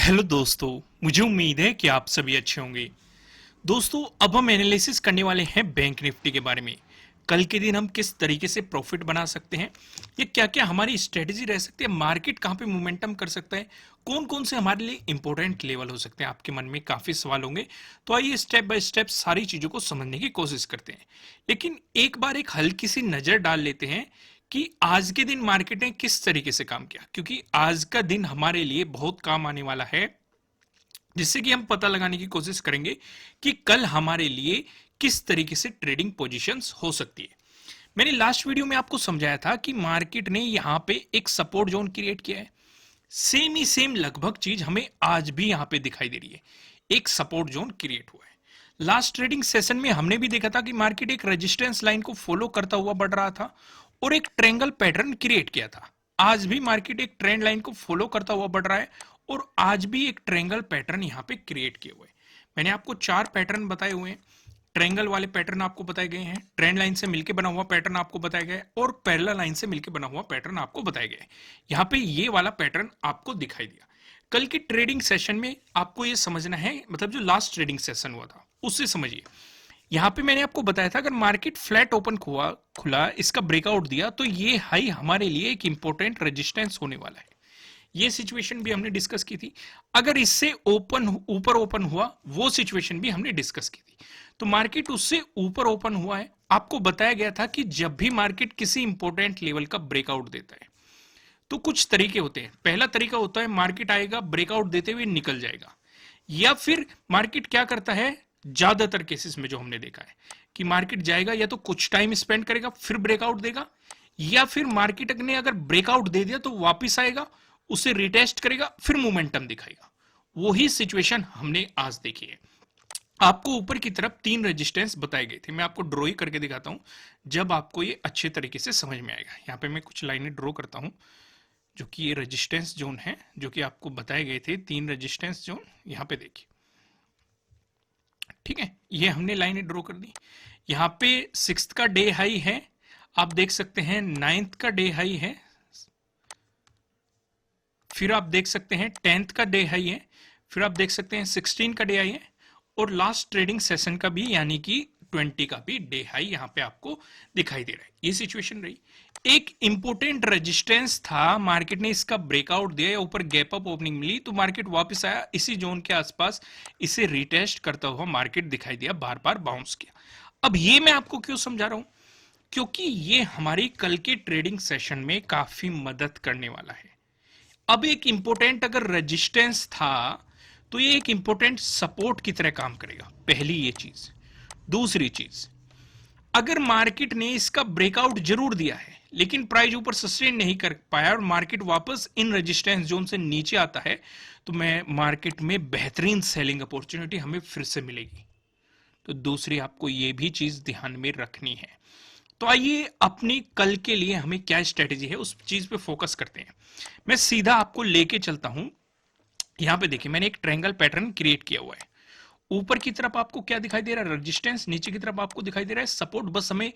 Hello दोस्तों, मुझे उम्मीद है कि आप सभी अच्छे होंगे। दोस्तों, अब हम एनालिसिस करने वाले हैं बैंक निफ्टी के बारे में। कल के दिन हम किस तरीके से प्रॉफिट बना सकते हैं, ये क्या क्या हमारी स्ट्रेटेजी रह सकती है, मार्केट कहाँ पे मोमेंटम कर सकता है, कौन कौन से हमारे लिए इंपॉर्टेंट लेवल हो सकते हैं। आपके मन में काफी सवाल होंगे, तो आइए स्टेप बाय स्टेप सारी चीजों को समझने की कोशिश करते हैं। लेकिन एक बार एक हल्की सी नजर डाल लेते हैं कि आज के दिन मार्केट ने किस तरीके से काम किया, क्योंकि आज का दिन हमारे लिए बहुत काम आने वाला है, जिससे कि हम पता लगाने की कोशिश करेंगे कि कल हमारे लिए किस तरीके से ट्रेडिंग पोजीशंस हो सकती है। मैंने लास्ट वीडियो में आपको समझाया था कि मार्केट ने यहां पे एक सपोर्ट जोन क्रिएट किया है। सेम ही सेम लगभग चीज हमें आज भी यहां पे दिखाई दे रही है। एक सपोर्ट जोन क्रिएट हुआ है। लास्ट ट्रेडिंग सेशन में हमने भी देखा था कि मार्केट एक रेजिस्टेंस लाइन को फॉलो करता हुआ बढ़ रहा था और एक ट्रायंगल पैटर्न क्रिएट किया था। आज भी मार्केट एक ट्रेंड लाइन को फॉलो करता हुआ बढ़ रहा है और आज भी एक ट्रायंगल पैटर्न यहां पे क्रिएट किए हुए हैं। मैंने आपको 4 पैटर्न बताए हुए हैं। ट्रायंगल वाले पैटर्न आपको बताए गए हैं, ट्रेंड लाइन से मिलकर बना हुआ पैटर्न आपको बताया गया है और पैरेलल लाइन से मिलकर बना हुआ पैटर्न आपको बताया गया है। यहाँ पे ये वाला पैटर्न आपको दिखाई दिया। कल की ट्रेडिंग सेशन में आपको ये समझना है, मतलब जो लास्ट ट्रेडिंग सेशन हुआ था उससे समझिए। यहाँ पे मैंने आपको बताया था अगर मार्केट फ्लैट ओपन खुला इसका ब्रेकआउट दिया तो ये हाई हमारे लिए एक इंपॉर्टेंट रेजिस्टेंस होने वाला है। ये सिचुएशन भी हमने डिस्कस की थी। अगर इससे ऊपर ओपन हुआ वो सिचुएशन भी हमने डिस्कस की थी। तो मार्केट उससे ऊपर ओपन हुआ है। आपको बताया गया था कि जब भी मार्केट किसी इंपॉर्टेंट लेवल का ब्रेकआउट देता है तो कुछ तरीके होते हैं। पहला तरीका होता है मार्केट आएगा, ब्रेकआउट देते हुए निकल जाएगा, या फिर मार्केट क्या करता है, ज्यादातर केसेस में जो हमने देखा है कि मार्केट जाएगा या तो कुछ टाइम स्पेंड करेगा फिर ब्रेकआउट देगा, या फिर मार्केट ने अगर ब्रेकआउट दे दिया तो वापस आएगा, उसे रिटेस्ट करेगा, फिर मोमेंटम दिखाएगा। वही सिचुएशन हमने आज देखी है। आपको ऊपर की तरफ 3 रेजिस्टेंस बताए गए थे। मैं आपको ड्रॉ ही करके दिखाता हूं, जब आपको ये अच्छे तरीके से समझ में आएगा। यहाँ पे मैं कुछ लाइनें ड्रॉ करता हूं, जो कि ये रेजिस्टेंस जोन है, जो कि आपको बताए गए थे 3 रेजिस्टेंस जोन। यहाँ पे देखिए, ठीक है, ये हमने लाइनें ड्रॉ कर दी। यहाँ पे 6th का डे हाई है, आप देख सकते हैं 9th का डे हाई है, फिर आप देख सकते हैं 10th का डे हाई है, फिर आप देख सकते हैं 16 का डे हाई है, और लास्ट ट्रेडिंग सेशन का भी यानी कि 20 का भी डे हाई यहां पे आपको दिखाई दे रहा है। ये सिचुएशन रही। एक इंपोर्टेंट रेजिस्टेंस था, मार्केट ने इसका ब्रेकआउट दिया या ऊपर गैप अप ओपनिंग मिली तो मार्केट वापस आया इसी जोन के आसपास, इसे रिटेस्ट करता हुआ मार्केट दिखाई दिया, बार बार बाउंस किया। अब ये मैं आपको क्यों समझा रहा हूं, क्योंकि ये हमारी कल के ट्रेडिंग सेशन में काफी मदद करने वाला है। अब एक इंपोर्टेंट अगर रेजिस्टेंस था तो ये एक इंपोर्टेंट सपोर्ट की तरह काम करेगा, पहली ये चीज। दूसरी चीज, अगर मार्केट ने इसका ब्रेकआउट जरूर दिया है लेकिन प्राइस ऊपर सस्टेन नहीं कर पाया और मार्केट वापस इन रेजिस्टेंस जोन से नीचे आता है तो मैं मार्केट में बेहतरीन सेलिंग अपॉर्चुनिटी हमें फिर से मिलेगी। तो दूसरी आपको ये भी चीज ध्यान में रखनी है। तो आइए अपनी कल के लिए हमें क्या स्ट्रेटेजी है उस चीज पे फोकस करते हैं। मैं सीधा आपको लेके चलता हूं। यहां पे देखिए, मैंने एक ट्रायंगल पैटर्न क्रिएट किया हुआ है। ऊपर की तरफ आपको क्या दिखाई दे रहा है, रेजिस्टेंस, नीचे की तरफ आपको दिखाई दे रहा है सपोर्ट। बस हमें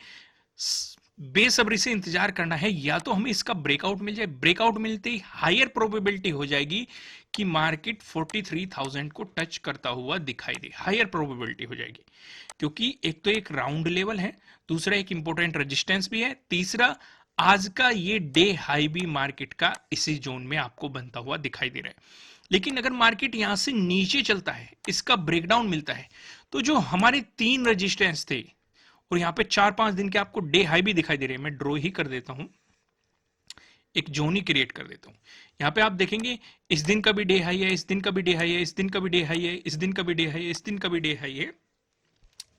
बेसब्री से इंतजार करना है, या तो हमें इसका ब्रेकआउट मिल जाए, ब्रेकआउट मिलते ही हायर प्रोबेबिलिटी हो जाएगी कि मार्केट 43,000 को टच करता हुआ दिखाई दे, हायर प्रोबेबिलिटी हो जाएगी, क्योंकि एक तो एक राउंड लेवल है, दूसरा एक इंपॉर्टेंट रेजिस्टेंस भी है, तीसरा आज का ये डे हाई भी मार्केट का इसी जोन में आपको बनता हुआ दिखाई दे रहा है। लेकिन अगर मार्केट यहां से नीचे चलता है, इसका ब्रेकडाउन मिलता है, तो जो हमारे 3 रेजिस्टेंस थे और यहां पे 4-5 दिन के आपको डे हाई भी दिखाई दे रहे हैं, मैं ड्रॉ ही कर देता हूं, एक जोन ही क्रिएट कर देता हूं। यहां पे आप देखेंगे इस दिन का भी डे हाई है, इस दिन का भी डे हाई है, इस दिन का भी डे हाई है, इस दिन का भी डे हाई है, इस दिन का भी डे हाई है,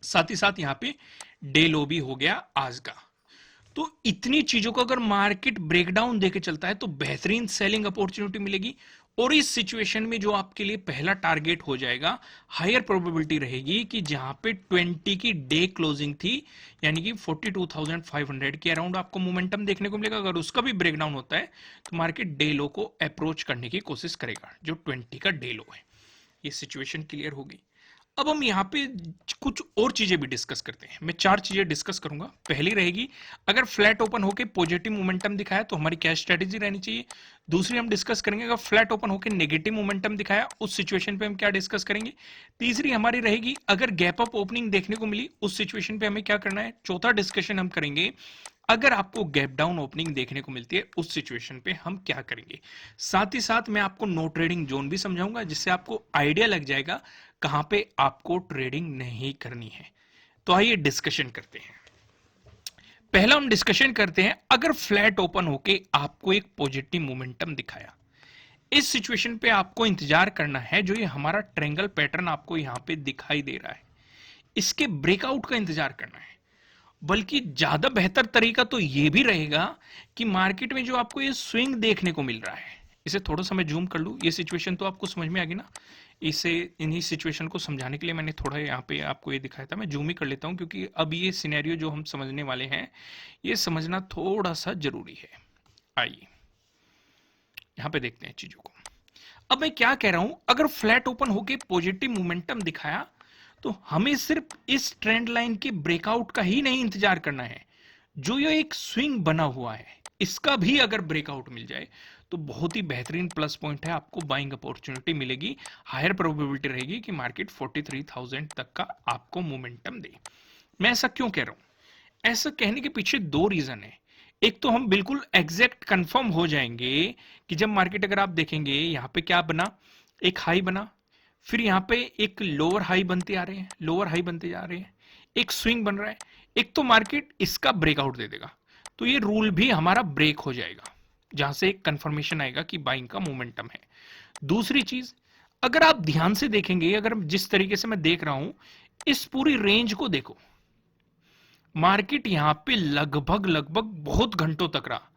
साथ ही साथ यहां पे डे लो भी हो गया आज का। तो इतनी चीजों को अगर मार्केट ब्रेकडाउन देके चलता है तो बेहतरीन सेलिंग अपॉर्चुनिटी मिलेगी। और इस सिचुएशन में जो आपके लिए पहला टारगेट हो जाएगा, हायर प्रोबेबिलिटी रहेगी कि जहां पे 20 की डे क्लोजिंग थी, यानी कि 42,500 के अराउंड आपको मोमेंटम देखने को मिलेगा। अगर उसका भी ब्रेकडाउन होता है तो मार्केट डे लो को अप्रोच करने की कोशिश करेगा, जो 20 का डे लो है। ये सिचुएशन क्लियर होगी। अब हम यहाँ पे कुछ और चीजें भी डिस्कस करते हैं। मैं 4 चीजें डिस्कस करूंगा। पहली रहेगी, अगर फ्लैट ओपन होके पॉजिटिव मोमेंटम दिखाया तो हमारी क्या स्ट्रेटेजी रहनी चाहिए। दूसरी हम डिस्कस करेंगे, अगर फ्लैट ओपन होके नेगेटिव मोमेंटम दिखाया उस सिचुएशन पे हम क्या डिस्कस करेंगे। तीसरी हमारी रहेगी, अगर गैप अप ओपनिंग देखने को मिली उस सिचुएशन पे हमें क्या करना है। चौथा डिस्कशन हम करेंगे, अगर आपको गैप डाउन ओपनिंग देखने को मिलती है उस सिचुएशन पे हम क्या करेंगे। साथ ही साथ मैं आपको नो ट्रेडिंग जोन भी समझाऊंगा, जिससे आपको आइडिया लग जाएगा कहां पे आपको ट्रेडिंग नहीं करनी है। तो आइए डिस्कशन करते हैं। पहला हम डिस्कशन करते हैं, अगर फ्लैट ओपन होके आपको एक पॉजिटिव मोमेंटम दिखाया, इस सिचुएशन पे आपको इंतजार करना है। जो ये हमारा ट्रायंगल पैटर्न आपको यहां पे दिखाई दे रहा है, इसके ब्रेकआउट का इंतजार करना है। बल्कि ज्यादा बेहतर तरीका तो यह भी रहेगा कि मार्केट में जो आपको ये स्विंग देखने को मिल रहा है, इसे थोड़ा सा मैं जूम कर लूं। ये सिचुएशन तो आपको समझ में आ गई ना। इसे इन्हीं सिचुएशन को समझाने के लिए मैंने थोड़ा यहाँ पे आपको ये दिखाया था। मैं जूम ही कर लेता हूं क्योंकि अब ये सिनेरियो जो हम समझने वाले हैं, ये समझना थोड़ा सा जरूरी है। आइए यहाँ पे देखते हैं चीजों को। अब मैं क्या कह रहा हूं, अगर फ्लैट ओपन होके पॉजिटिव मोमेंटम दिखाया तो हमें सिर्फ इस ट्रेंड लाइन के ब्रेकआउट का ही नहीं इंतजार करना है। जो ये एक स्विंग बना हुआ है, इसका भी अगर ब्रेकआउट मिल जाए तो बहुत ही बेहतरीन प्लस पॉइंट है, आपको बाइंग अपॉर्चुनिटी मिलेगी। हायर प्रोबेबिलिटी रहेगी कि मार्केट 43,000 तक का आपको मोमेंटम दे। मैं ऐसा क्यों कह रहा हूं, ऐसा कहने के पीछे दो रीजन है। एक तो हम बिल्कुल एग्जैक्ट कंफर्म हो जाएंगे कि जब मार्केट, अगर आप देखेंगे यहां पे क्या बना, एक हाई बना, फिर यहां पे एक लोअर हाई बनते आ रहे हैं, लोअर हाई बनते जा रहे हैं, एक स्विंग बन रहा है। एक तो मार्केट इसका ब्रेकआउट दे देगा तो ये रूल भी हमारा ब्रेक हो जाएगा, जहां से एक कंफर्मेशन आएगा कि बाइंग का मोमेंटम है। दूसरी चीज, अगर आप ध्यान से देखेंगे, अगर जिस तरीके से मैं देख रहा हूं, इस पूरी रेंज को देखो, मार्केट यहां पे लगभग लगभग बहुत घंटों तक रहा,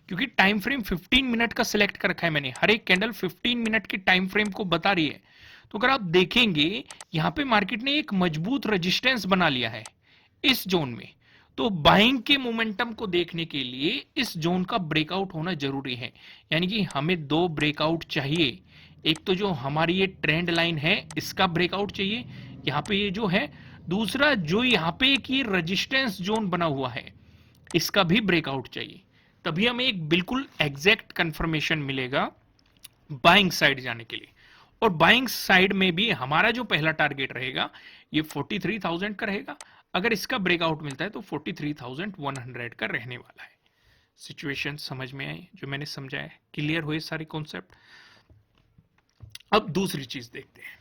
क्योंकि टाइम फ्रेम 15 मिनट का सिलेक्ट कर रखा है मैंने। हर एक कैंडल 15 मिनट के टाइम फ्रेम को बता रही है। तो अगर आप देखेंगे यहां पे मार्केट ने एक मजबूत रेजिस्टेंस बना लिया है इस जोन में। तो बाइंग के मोमेंटम को देखने के लिए इस जोन का ब्रेकआउट होना जरूरी है। यानी कि हमें दो ब्रेकआउट चाहिए। एक तो जो हमारी ये ट्रेंड लाइन है इसका ब्रेकआउट चाहिए यहां पे ये जो है। दूसरा जो यहां पे एक ये रेजिस्टेंस जोन बना हुआ है, इसका भी ब्रेकआउट चाहिए। तभी हमें एक बिल्कुल एग्जैक्ट कंफर्मेशन मिलेगा बाइंग साइड जाने के लिए। और बाइंग साइड में भी हमारा जो पहला टारगेट रहेगा ये 43,000 का रहेगा। अगर इसका ब्रेकआउट मिलता है तो 43,100 का रहने वाला है। सिचुएशन समझ में आई जो मैंने समझाया, क्लियर हुए सारे कॉन्सेप्ट। अब दूसरी चीज देखते हैं।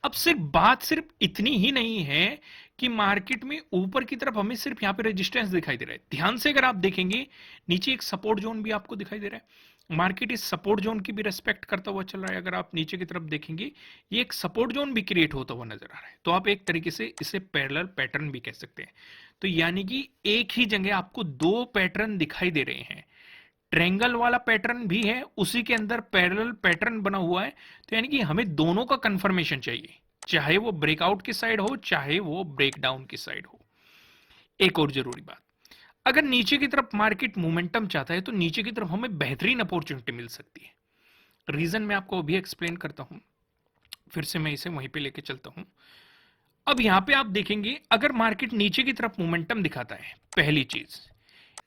अब सिर्फ इतनी ही नहीं है कि मार्केट में ऊपर की तरफ हमें सिर्फ यहां पे रेजिस्टेंस दिखाई दे रहा है। ध्यान से अगर आप देखेंगे, नीचे एक सपोर्ट जोन भी आपको दिखाई दे रहा है। मार्केट इस सपोर्ट जोन की भी रेस्पेक्ट करता हुआ चल रहा है। अगर आप नीचे की तरफ देखेंगे, ये एक सपोर्ट जोन भी क्रिएट होता हुआ नजर आ रहा है। तो आप एक तरीके से इसे पैरेलल पैटर्न भी कह सकते हैं। तो यानी कि एक ही जगह आपको दो पैटर्न दिखाई दे रहे हैं। ट्रेंगल वाला पैटर्न भी है, उसी के अंदर पैरेलल पैटर्न बना हुआ है। तो यानी कि हमें दोनों का कंफर्मेशन चाहिए, चाहे वो ब्रेकआउट की साइड हो चाहे वो ब्रेकडाउन की साइड हो। एक और जरूरी बात, अगर नीचे की तरफ मार्केट मोमेंटम चाहता है तो नीचे की तरफ हमें बेहतरीन अपॉर्चुनिटी मिल सकती है। रीजन मैं आपको अभी एक्सप्लेन करता हूं, फिर से मैं इसे वहीं पे लेके चलता हूं। अब यहां पे आप देखेंगे, अगर मार्केट नीचे की तरफ मोमेंटम दिखाता है, पहली चीज,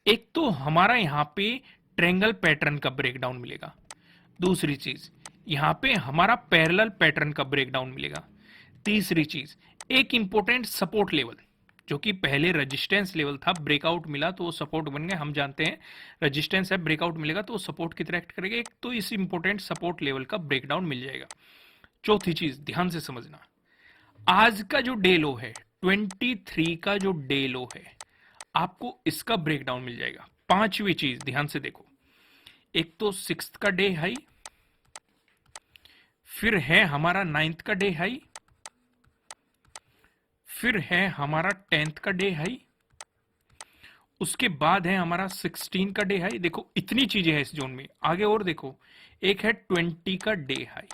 एक तो हमारा यहां पे ट्रेंगल पैटर्न का ब्रेकडाउन मिलेगा। दूसरी चीज, यहां पे हमारा पैरेलल पैटर्न का ब्रेकडाउन मिलेगा। तीसरी चीज, एक इंपॉर्टेंट सपोर्ट लेवल, जो कि पहले रेजिस्टेंस लेवल था, ब्रेकआउट मिला तो वो सपोर्ट बन गया। हम जानते हैं रेजिस्टेंस है, ब्रेकआउट मिलेगा तो वो सपोर्ट की तरह एक्ट करेगा। एक तो इस इंपॉर्टेंट सपोर्ट लेवल का ब्रेकडाउन मिल जाएगा। चौथी चीज ध्यान से समझना, आज का जो डे लो है, 23 का जो डे लो है, आपको इसका ब्रेकडाउन मिल जाएगा। पांचवी चीज ध्यान से देखो, एक तो 6th का डे हाई, फिर है हमारा 9th का डे हाई, फिर है हमारा 10th का डे हाई, उसके बाद है हमारा 16 का डे हाई। देखो इतनी चीजें हैं इस जोन में। आगे और देखो, एक है 20 का डे हाई।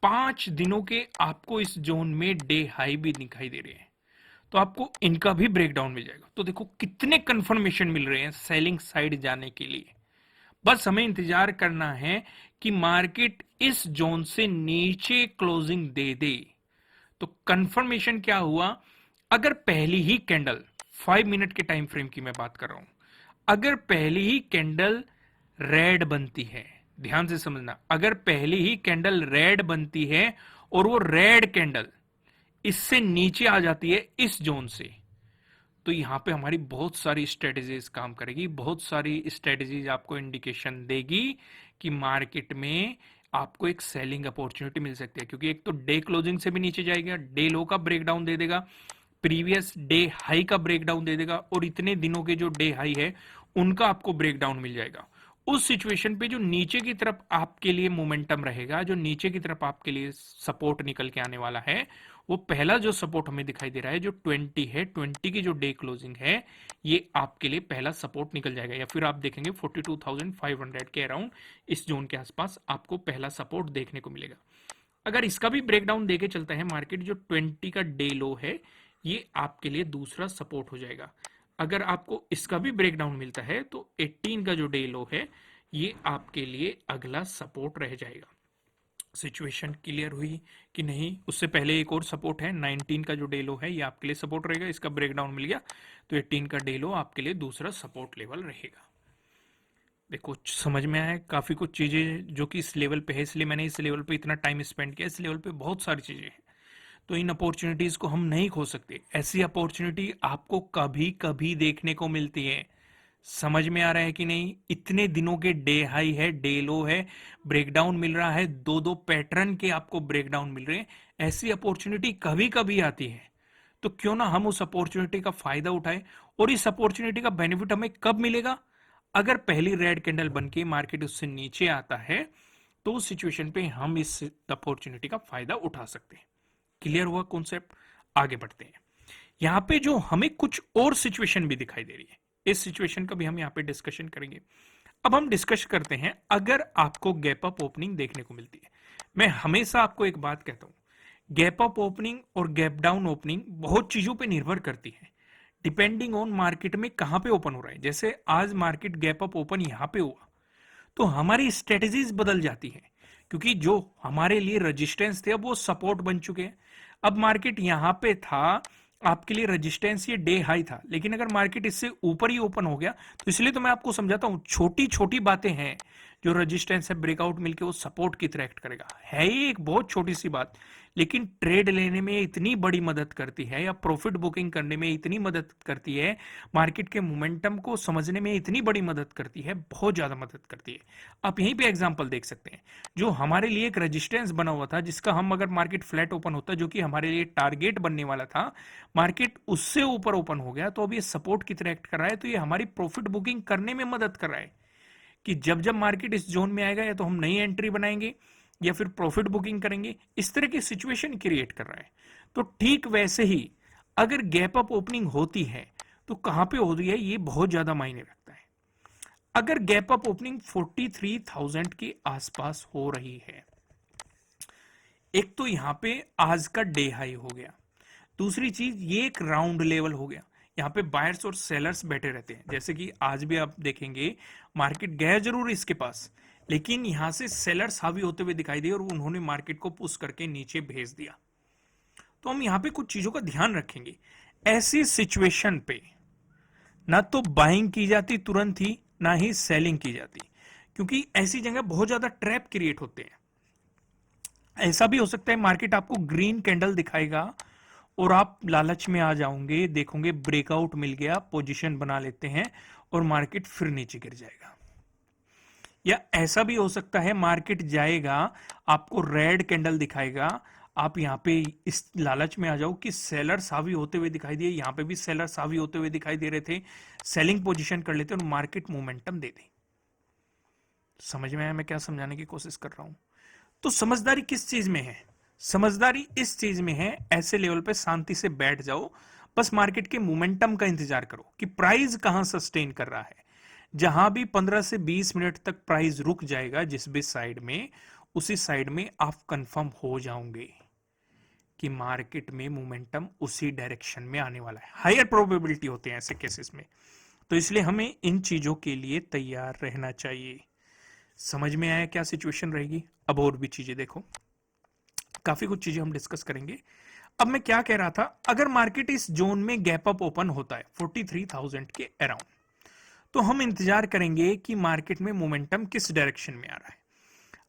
5 दिनों के आपको इस जोन में डे हाई भी दिखाई दे रहे हैं, तो आपको इनका भी ब्रेकडाउन मिल जाएगा। तो देखो कितने कंफर्मेशन मिल रहे हैं सेलिंग साइड जाने के लिए। बस हमें इंतजार करना है कि मार्केट इस जोन से नीचे क्लोजिंग दे दे। तो कंफर्मेशन क्या हुआ? अगर पहली ही कैंडल, 5 मिनट के टाइम फ्रेम की मैं बात कर रहा हूं, अगर पहली ही कैंडल रेड बनती है, ध्यान से समझना, अगर पहली ही कैंडल रेड बनती है और वो रेड कैंडल इससे नीचे आ जाती है इस जोन से, तो यहां पे हमारी बहुत सारी स्ट्रेटेजीज काम करेगी, बहुत सारी स्ट्रेटेजीज आपको इंडिकेशन देगी कि मार्केट में आपको एक सेलिंग अपॉर्चुनिटी मिल सकती है। क्योंकि एक तो डे क्लोजिंग से भी नीचे जाएगा, डे लो का ब्रेकडाउन दे देगा, प्रीवियस डे हाई का ब्रेकडाउन दे देगा, और इतने दिनों के जो डे हाई है उनका आपको ब्रेकडाउन मिल जाएगा। उस सिचुएशन पे जो नीचे की तरफ आपके लिए मोमेंटम रहेगा, जो नीचे की तरफ आपके लिए सपोर्ट निकल के आने वाला है, वो पहला जो सपोर्ट हमें दिखाई दे रहा है जो 20 है, 20 की जो डे क्लोजिंग है, ये आपके लिए पहला सपोर्ट निकल जाएगा। या फिर आप देखेंगे 42,500 के अराउंड, इस जोन के आसपास आपको पहला सपोर्ट देखने को मिलेगा। अगर इसका भी ब्रेकडाउन देके चलता है मार्केट, जो 20 का डे लो है, ये आपके लिए दूसरा सपोर्ट हो जाएगा। अगर आपको इसका भी ब्रेकडाउन मिलता है तो 18 का जो डे लो है, ये आपके लिए अगला सपोर्ट रह जाएगा। सिचुएशन क्लियर हुई कि नहीं? उससे पहले एक और सपोर्ट है 19 का जो डे लो है, ये आपके लिए सपोर्ट रहेगा। इसका ब्रेकडाउन मिल गया तो 18 का डे लो आपके लिए दूसरा सपोर्ट लेवल रहेगा। देखो समझ में आया काफी कुछ चीजें जो कि इस लेवल पे है, इसलिए मैंने इस लेवल पे इतना टाइम स्पेंड किया। इस लेवल पे बहुत सारी चीजें हैं, तो इन अपॉर्चुनिटीज को हम नहीं खो सकते। ऐसी अपॉर्चुनिटी आपको कभी कभी देखने को मिलती है। समझ में आ रहा है कि नहीं? इतने दिनों के डे हाई है, डे लो है, ब्रेकडाउन मिल रहा है, दो दो पैटर्न के आपको ब्रेकडाउन मिल रहे हैं। ऐसी अपॉर्चुनिटी कभी कभी आती है, तो क्यों ना हम उस अपॉर्चुनिटी का फायदा उठाएं। और इस अपॉर्चुनिटी का बेनिफिट हमें कब मिलेगा? अगर पहली रेड कैंडल बन के मार्केट उससे नीचे आता है, तो उस सिचुएशन पे हम इस अपॉर्चुनिटी का फायदा उठा सकते हैं। क्लियर हुआ कॉन्सेप्ट? आगे बढ़ते हैं। यहां पे जो हमें कुछ और सिचुएशन भी दिखाई दे रही है, इस सिचुएशन का भी हम यहां पे डिस्कशन करेंगे। अब हम डिस्कस करते हैं, अगर आपको गैप अप ओपनिंग देखने को मिलती है। मैं हमेशा आपको एक बात कहता हूं, गैप अप ओपनिंग और गैप डाउन ओपनिंग बहुत चीजों पे निर्भर करती है, डिपेंडिंग ऑन मार्केट में कहां पे ओपन हो रहा है। जैसे आज मार्केट गैप अप ओपन यहां पे हुआ, तो हमारी स्ट्रेटेजीज बदल जाती है, क्योंकि जो हमारे लिए रेजिस्टेंस थे अब वो सपोर्ट बन चुके हैं। अब मार्केट यहां पे था, आपके लिए रेजिस्टेंस ये डे हाई था, लेकिन अगर मार्केट इससे ऊपर ही ओपन हो गया, तो इसलिए तो मैं आपको समझाता हूं, छोटी छोटी बातें हैं, जो रेजिस्टेंस है ब्रेकआउट मिलके वो सपोर्ट की तरह एक्ट करेगा। है ये एक बहुत छोटी सी बात, लेकिन ट्रेड लेने में इतनी बड़ी मदद करती है, या प्रॉफिट बुकिंग करने में इतनी मदद करती है, मार्केट के मोमेंटम को समझने में इतनी बड़ी मदद करती है, बहुत ज्यादा मदद करती है। आप यहीं पे एग्जांपल देख सकते हैं, जो हमारे लिए एक रेजिस्टेंस बना हुआ था, जिसका हम अगर मार्केट फ्लैट ओपन होता, जो कि हमारे लिए टारगेट बनने वाला था, मार्केट उससे ऊपर ओपन हो गया, तो अब ये सपोर्ट की तरह एक्ट कर रहा है। तो ये हमारी प्रॉफिट बुकिंग करने में मदद कर रहा है कि जब जब मार्केट इस जोन में आएगा, या तो हम नई एंट्री बनाएंगे या फिर प्रॉफिट बुकिंग करेंगे, इस तरह की सिचुएशन क्रिएट कर रहा है। तो ठीक वैसे ही अगर गैप अप ओपनिंग होती है, तो कहां पे हो रही है, ये बहुत ज्यादा मायने रखता है। अगर गैप अप ओपनिंग 43,000 के आसपास हो रही है, एक तो यहां पे आज का डे हाई हो गया, दूसरी चीज ये एक राउंड लेवल हो गया। यहाँ पे बायर्स और सेलर्स बैठे रहते हैं, जैसे कि आज भी आप देखेंगे मार्केट गया जरूर इसके पास, लेकिन यहां से सेलर्स हावी होते हुए दिखाई दिए और उन्होंने मार्केट को पुश करके नीचे भेज दिया। तो हम यहाँ पे कुछ चीजों का ध्यान रखेंगे। ऐसी सिचुएशन पे ना तो बाइंग की जाती तुरंत ही, ना ही सेलिंग की जाती, क्योंकि ऐसी जगह बहुत ज्यादा ट्रैप क्रिएट होते हैं। ऐसा भी हो सकता है मार्केट आपको ग्रीन कैंडल दिखाएगा और आप लालच में आ जाओगे, देखोगे ब्रेकआउट मिल गया, पोजीशन बना लेते हैं और मार्केट फिर नीचे गिर जाएगा। या ऐसा भी हो सकता है मार्केट जाएगा, आपको रेड कैंडल दिखाएगा, आप यहां पे इस लालच में आ जाओ कि सेलर्स हावी होते हुए दिखाई दिए, यहां पे भी सेलर्स हावी होते हुए दिखाई दे रहे थे, सेलिंग पोजीशन कर लेते और मार्केट मोमेंटम दे दे। समझ में आया मैं क्या समझाने की कोशिश कर रहा हूं? तो समझदारी किस चीज में है? समझदारी इस चीज में है, ऐसे लेवल पे शांति से बैठ जाओ, बस मार्केट के मोमेंटम का इंतजार करो कि प्राइस कहां सस्टेन कर रहा है। जहां भी 15 से 20 मिनट तक प्राइस रुक जाएगा जिस भी साइड में, उसी साइड में आप कंफर्म हो जाओगे कि मार्केट में मोमेंटम उसी डायरेक्शन में आने वाला है। हायर प्रोबेबिलिटी होते हैं ऐसे केसेस में, तो इसलिए हमें इन चीजों के लिए तैयार रहना चाहिए। समझ में आया क्या सिचुएशन रहेगी? अब और भी चीजें देखो, काफी कुछ चीजें हम डिस्कस करेंगे। अब मैं क्या कह रहा था, अगर मार्केट इस जोन में गैप अप ओपन होता है 43,000 के अराउंड, तो हम इंतजार करेंगे कि मार्केट में मोमेंटम किस डायरेक्शन में आ रहा है।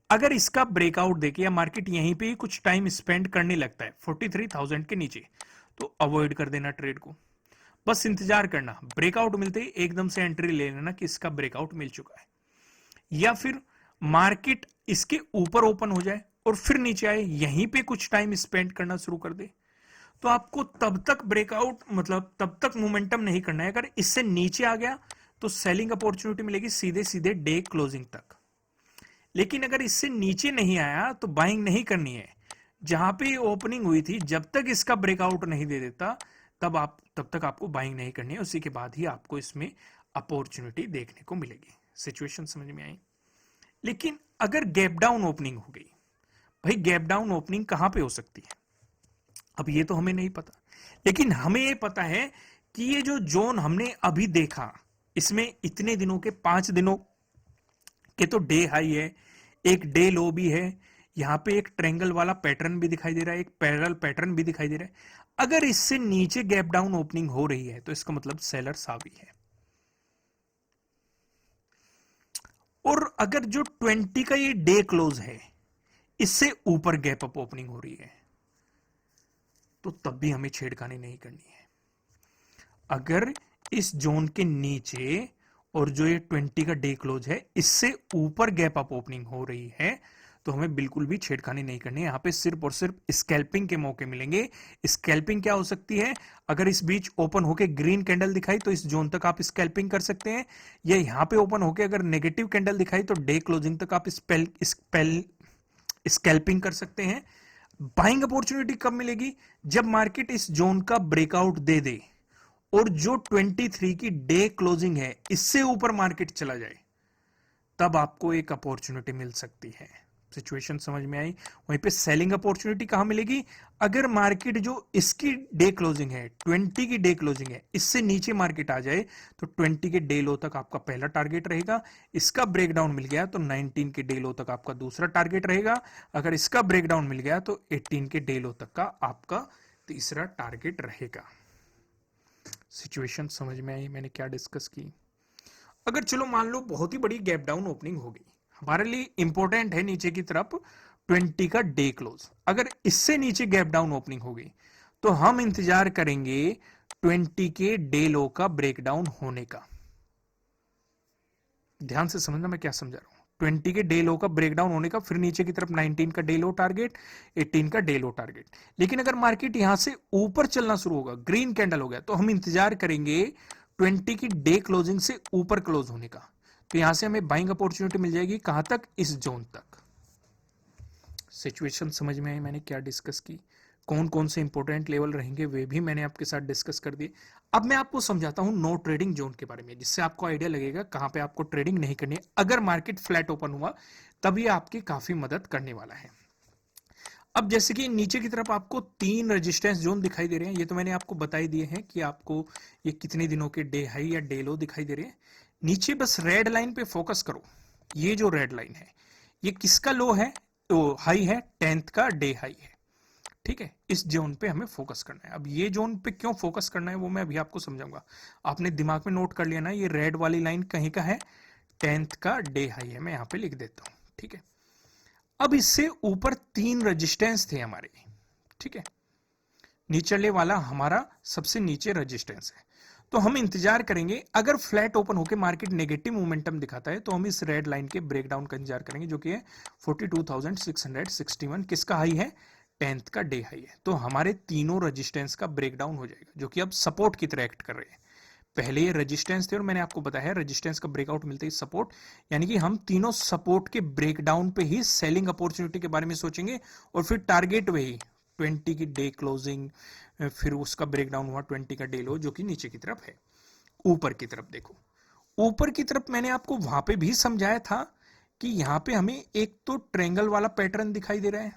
अगर इसका ब्रेकआउट देके या मार्केट यहीं पे ही कुछ टाइम स्पेंड करने लगता है 43,000 के नीचे, तो अवॉइड कर देना ट्रेड को। बस इंतजार करना, ब्रेकआउट मिलते ही एकदम से एंट्री ले लेना कि इसका ब्रेकआउट मिल चुका है। या फिर मार्केट इसके ऊपर ओपन हो जाए और फिर नीचे आए, यहीं पे कुछ टाइम स्पेंड करना शुरू कर दे, तो आपको तब तक ब्रेकआउट मतलब तब तक मोमेंटम नहीं करना है। अगर इससे नीचे आ गया तो सेलिंग अपॉर्चुनिटी मिलेगी सीधे सीधे डे क्लोजिंग तक। लेकिन अगर इससे नीचे नहीं आया तो बाइंग नहीं करनी है। जहां पे ओपनिंग हुई थी, जब तक इसका ब्रेकआउट नहीं दे देता तब तक आपको बाइंग नहीं करनी है। उसी के बाद ही आपको इसमें अपॉर्चुनिटी देखने को मिलेगी। सिचुएशन समझ में आई? लेकिन अगर गैप डाउन ओपनिंग हो गई, भाई गैप डाउन ओपनिंग कहां पे हो सकती है, अब ये तो हमें नहीं पता। लेकिन हमें ये पता है कि ये जो जोन हमने अभी देखा, इसमें इतने दिनों के 5 दिनों के तो डे हाई है, एक डे लो भी है, यहां पे एक ट्रेंगल वाला पैटर्न भी दिखाई दे रहा है, एक पैरेलल पैटर्न भी दिखाई दे रहा है। अगर इससे नीचे गैप डाउन ओपनिंग हो रही है तो इसका मतलब सेलर सावी है। और अगर जो 20 का ये डे क्लोज है, इससे ऊपर गैप अप ओपनिंग हो रही है, तो तब भी हमें छेड़खानी नहीं करनी है। अगर इस जोन के नीचे और जो ये 20 का डे क्लोज है, इससे ऊपर गैप अप ओपनिंग हो रही है, तो हमें बिल्कुल भी छेड़खानी नहीं करनी है। यहां पे सिर्फ और सिर्फ स्कैल्पिंग के मौके मिलेंगे। स्कैल्पिंग क्या हो सकती है? अगर इस बीच ओपन होके ग्रीन कैंडल दिखाई तो इस जोन तक आप स्कैल्पिंग कर सकते हैं, या यहां पे ओपन होके अगर नेगेटिव कैंडल दिखाई तो डे क्लोजिंग तक आप स्कैल्पिंग कर सकते हैं। बाइंग अपॉर्चुनिटी कब मिलेगी? जब मार्केट इस जोन का ब्रेकआउट दे दे और जो 23 की डे क्लोजिंग है इससे ऊपर मार्केट चला जाए, तब आपको एक अपॉर्चुनिटी मिल सकती है। सिचुएशन समझ में आई? वहीं पे सेलिंग अपॉर्चुनिटी कहां मिलेगी? अगर मार्केट जो इसकी डे क्लोजिंग है 20 की डे क्लोजिंग है, इससे नीचे मार्केट आ जाए तो 20 के डे लो तक आपका पहला टारगेट रहेगा। इसका ब्रेकडाउन मिल गया तो 19 के डे लो तक आपका दूसरा टारगेट रहेगा। अगर इसका ब्रेकडाउन मिल गया तो 18 के डे लो तक का आपका तीसरा टारगेट रहेगा। सिचुएशन समझ में आई मैंने क्या डिस्कस की? अगर चलो मान लो बहुत ही बड़ी गैप डाउन ओपनिंग हो गई, हमारे लिए इंपॉर्टेंट है नीचे की तरफ 20 का डे क्लोज। अगर इससे नीचे गैप डाउन ओपनिंग हो गई तो हम इंतजार करेंगे 20 के डे लो का ब्रेकडाउन होने का। ध्यान से समझना मैं क्या समझा रहा हूं। 20 के डे लो का ब्रेकडाउन होने का, फिर नीचे की तरफ 19 का डे लो टारगेट, 18 का डे लो टारगेट। लेकिन अगर मार्केट यहां से ऊपर चलना शुरू होगा, ग्रीन कैंडल हो गया, तो हम इंतजार करेंगे 20 की डे क्लोजिंग से ऊपर क्लोज होने का। तो यहां से हमें बाइंग अपॉर्चुनिटी मिल जाएगी कहां तक? इस जोन तक। सिचुएशन समझ में आई मैंने क्या डिस्कस की? कौन कौन से इंपॉर्टेंट लेवल रहेंगे वे भी मैंने आपके साथ डिस्कस कर दिए। अब मैं आपको समझाता हूं नो ट्रेडिंग जोन के बारे में, जिससे आपको आइडिया लगेगा कहां पे आपको ट्रेडिंग नहीं करनी है। अगर मार्केट फ्लैट ओपन हुआ तब ये आपकी काफी मदद करने वाला है। अब जैसे कि नीचे की तरफ आपको 3 रेजिस्टेंस जोन दिखाई दे रहे हैं, ये तो मैंने आपको बता ही दिए हैं कि आपको ये कितने दिनों के डे हाई या डे लो दिखाई दे रहे हैं। नीचे बस रेड लाइन पे फोकस करो। ये जो रेड लाइन है ये किसका लो है? तो हाई है 10th का डे हाई है। ठीक है, इस जोन पे हमें फोकस करना है। अब ये जोन पे क्यों फोकस करना है वो मैं अभी आपको समझाऊंगा। आपने दिमाग में नोट कर लिया ना, ये रेड वाली लाइन कहीं का है? 10th का डे हाई है। मैं यहां पे लिख देता हूं। ठीक है, अब इससे ऊपर 3 रेजिस्टेंस थे हमारे। ठीक है, निचले वाला हमारा सबसे नीचे रेजिस्टेंस है। तो हम इंतजार करेंगे, अगर फ्लैट ओपन होकर मार्केट नेगेटिव मोमेंटम दिखाता है तो हम इस रेड लाइन के ब्रेकडाउन का इंतजार करेंगे, जो कि है 42,661। किसका हाई है? 10th का डे हाई है। तो हमारे तीनों रेजिस्टेंस का ब्रेकडाउन हो जाएगा, जो कि अब सपोर्ट की तरह एक्ट कर रहे हैं। पहले ये रेजिस्टेंस थे और मैंने आपको बताया रेजिस्टेंस का ब्रेकआउट मिलते ही सपोर्ट, यानी कि हम तीनों सपोर्ट के ब्रेकडाउन पे ही सेलिंग अपॉर्चुनिटी के बारे में सोचेंगे और फिर टारगेट वही 20 की डे क्लोजिंग, फिर उसका ब्रेकडाउन हुआ 20 का डे लो, जो कि नीचे की तरफ है। ऊपर की तरफ देखो, ऊपर की तरफ मैंने आपको वहां पे भी समझाया था कि यहां पे हमें एक तो ट्रेंगल वाला पैटर्न दिखाई दे रहा है,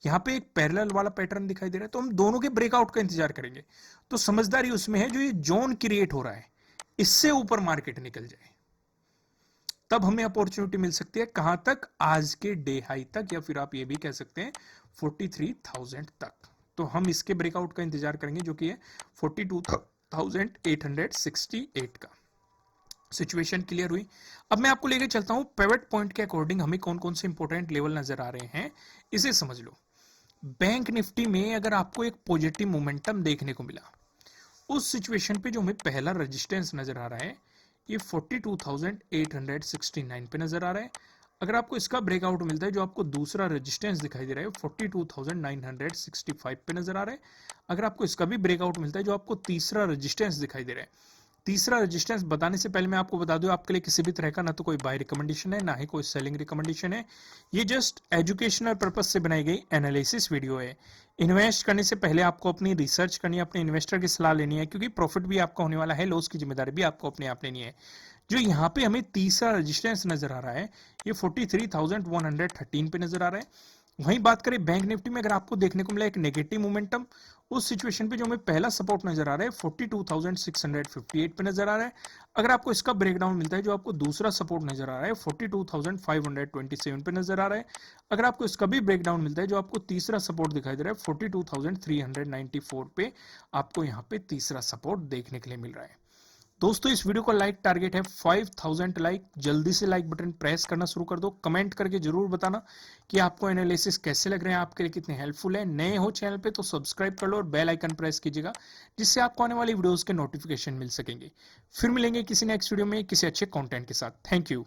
यहां पे एक पैरेलल वाला पैटर्न दिखाई दे रहा है, तो हम दोनों के ब्रेकआउट का इंतजार करेंगे। तो समझदारी उसमें है जो ये जोन क्रिएट हो रहा है इससे ऊपर मार्केट निकल जाए। तब हमें अपॉर्चुनिटी मिल सकती है कहां तक, आज के डे हाई तक, या फिर आप ये भी कह सकते हैं 43,000 तक। तो हम इसके ब्रेकआउट का इंतजार करेंगे जो कि है 42,868 का। सिचुएशन क्लियर हुई। अब मैं आपको लेके चलता हूं पिवट पॉइंट के अकॉर्डिंग हमें कौन कौन से इंपॉर्टेंट लेवल नजर आ रहे हैं, इसे समझ लो। बैंक निफ्टी में अगर आपको एक पॉजिटिव मोमेंटम देखने को मिला, उस सिचुएशन पे जो हमें पहला रेजिस्टेंस नजर आ रहा है ये 42,869 पे नजर आ रहा है। अगर आपको इसका ब्रेकआउट मिलता है, जो आपको दूसरा रेजिस्टेंस दिखाई दे रहा है 42,965 पे नजर आ रहा है। अगर आपको इसका भी ब्रेकआउट मिलता है, जो आपको तीसरा रेजिस्टेंस दिखाई दे रहा है, तीसरा रेजिस्टेंस बताने से पहले मैं आपको बता दूं, आपके लिए किसी भी तरह का ना तो कोई बाय रिकमेंडेशन है, ना ही कोई सेलिंग रिकमेंडेशन है। ये जस्ट एजुकेशनल पर्पज से बनाई गई एनालिसिस वीडियो है। इन्वेस्ट करने से पहले आपको अपनी रिसर्च करनी है, अपने इन्वेस्टर की सलाह लेनी है, क्योंकि प्रॉफिट भी आपका होने वाला है, लॉस की जिम्मेदारी भी आपको अपने आप लेनी है। जो यहाँ पे हमें तीसरा रेजिस्टेंस नजर आ रहा है ये 43,113 पे नजर आ रहा है। वहीं बात करें बैंक निफ्टी में, अगर आपको देखने को मिला एक नेगेटिव मोमेंटम, उस सिचुएशन पे जो हमें पहला सपोर्ट नजर आ रहा है 42,658 पे नजर आ रहा है। अगर आपको इसका ब्रेकडाउन मिलता है, जो आपको दूसरा सपोर्ट नजर आ रहा है 42,527 पे नजर आ रहा है। अगर आपको इसका भी ब्रेकडाउन मिलता है, जो आपको तीसरा सपोर्ट दिखाई दे रहा है 42,394 पे, आपको यहाँ पे तीसरा सपोर्ट देखने के लिए मिल रहा है। दोस्तों इस वीडियो का लाइक टारगेट है 5,000 लाइक। जल्दी से लाइक बटन प्रेस करना शुरू कर दो। कमेंट करके जरूर बताना कि आपको एनालिसिस कैसे लग रहे हैं, आपके लिए कितने हेल्पफुल है। नए हो चैनल पे तो सब्सक्राइब कर लो और बेल आइकन प्रेस कीजिएगा, जिससे आपको आने वाली वीडियोस के नोटिफिकेशन मिल सकेंगे। फिर मिलेंगे किसी नेक्स्ट वीडियो में किसी अच्छे कंटेंट के साथ। Thank you.